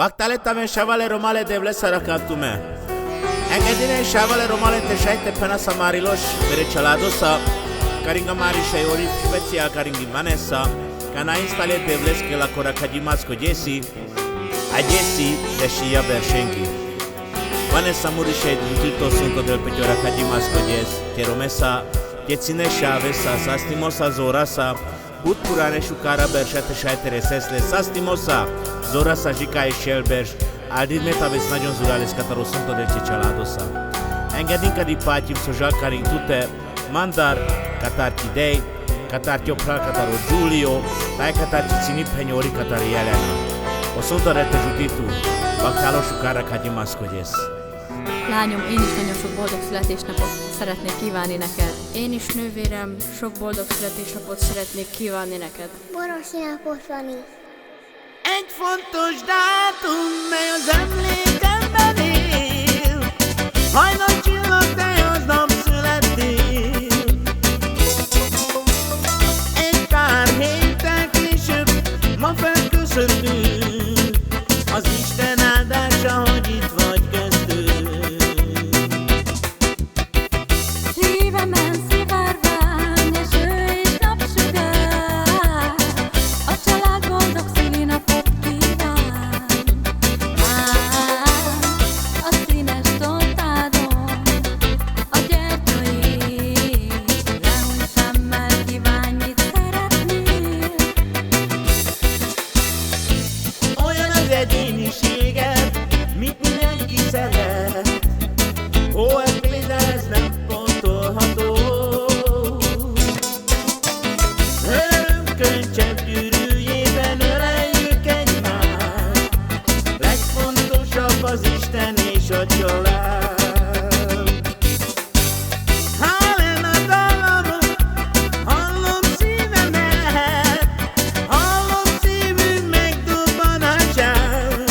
Bactaletame șavale romale de vlesara captume. Engedine șavale romale te șaite penasa mariloș merechaladosa, caringa mari șaiori Șveția caringi Vanessa, cana instale de vleske la cora Kadimasco Jesi, a Jesi deși ia Berșenchi. Vanessa murișe dintito sunto del peciora Kadimasco Jes, te romesa, te ține șavesa, sa stimosa zorasa, Ut curane șucara berșate șaite resesle, sa stimosa, Zorasa jica e shelberș, aldit meta vesnagion zurales cataro sunto del ceceladosa. Engedinca di patim sojal caring tute, mandar catarti dei, catarti opral cataro Giulio, dai catarti țini penyori catari Elena. O sunto rete juditu, Bactalo șucara Kadimasco Jes. Lányom, én is nagyon sok boldog születésnapot szeretnék kívánni neked. Én is, nővérem, sok boldog születésnapot szeretnék kívánni neked. Borosi napot, Rani! Egy fontos dátum, mely az emlékemben él, hajnal csillag, te aznap születtél. Egy pár héttel később, ma felköszöntünk, az Isten áldása, hogy itt vagy köztünk. Szívemen szivárvány, eső és napsugár, a család boldog szülinapot kíván. A színes tortádon, a gyertyai, lehúny szemmel kívánj, mit szeretnél. Olyan az egyéniséged, mit mindenki szeret. Ó, ez például ez nem pontolható. Örömkönycsepp gyűrűjében öleljük egymást, legfontosabb az Isten és a család. Hállen a dallamot, hallom szívemet, hallom szívünk megdobbanását.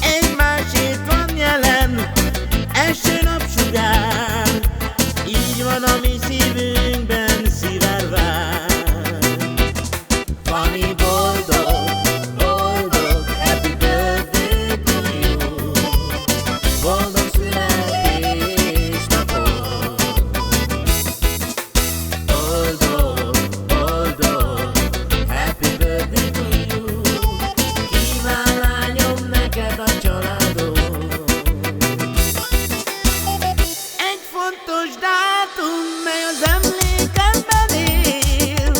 Egymásért van jelen, eső napsugár, így van a mi szívünkben szivárvány. Fanny boldog, boldog, happy birthday to you. Boldog születésnapot. Boldog, boldog, happy birthday to you. Kíván lányom neked a családod. Egy fontos dátum, mely az emlékemben él,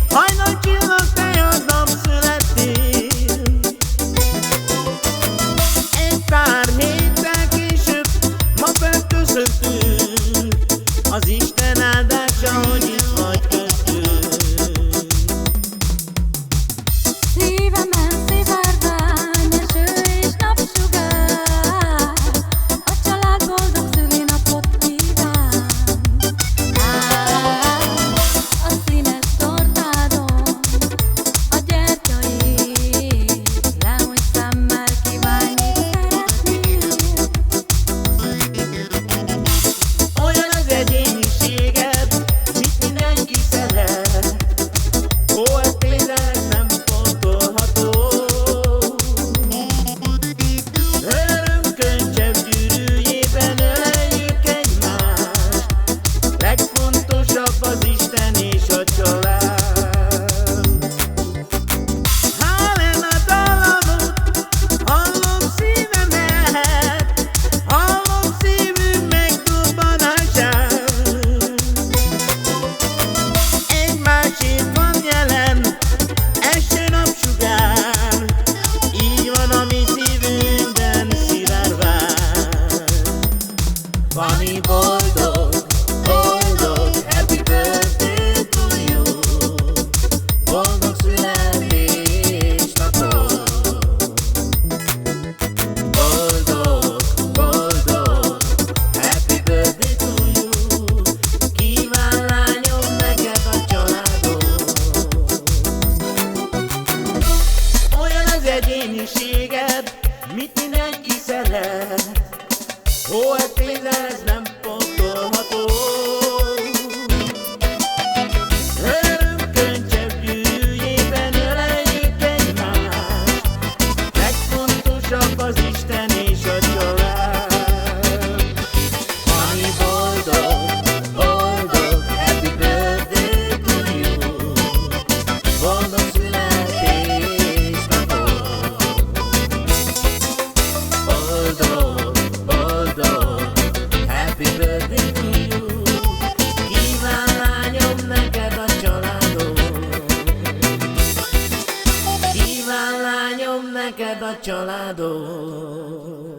hajnal csillag, te aznap születtél. Egy pár héttel később, ma felköszöntünk, az Isten áldása, hogy itt vagy köztünk. Szívemen szivárvány, eső és napsugár, a család boldog szülinapot kíván. A színes tortádon, a gyertyai, lehúny szemmel kívánj, mit szeretnél. Olyan az egyéniséged, mit mindenki szeret. Ó, ez például ez nem pontolható. Örömkönycsepp gyűrűjében öleljük egymást, legfontosabb az Isten és a család. Hállen a dallamot, hallom szívemet, hallom szívünk megdobbanását. Egymásért van jelen, eső napsugár, így van a mi szívünkben szivárvány. Fanny boldog, boldog, happy birthday to you. Boldog születésnapot. Boldog, boldog, happy birthday to you. Kíván lányom neked a családod. Olyan az egyéniséged, mit mindenki szeret. Ó, ez például ez nem pontolható. Örömkönycsepp gyűrűjében öleljük egymást, neked a családod.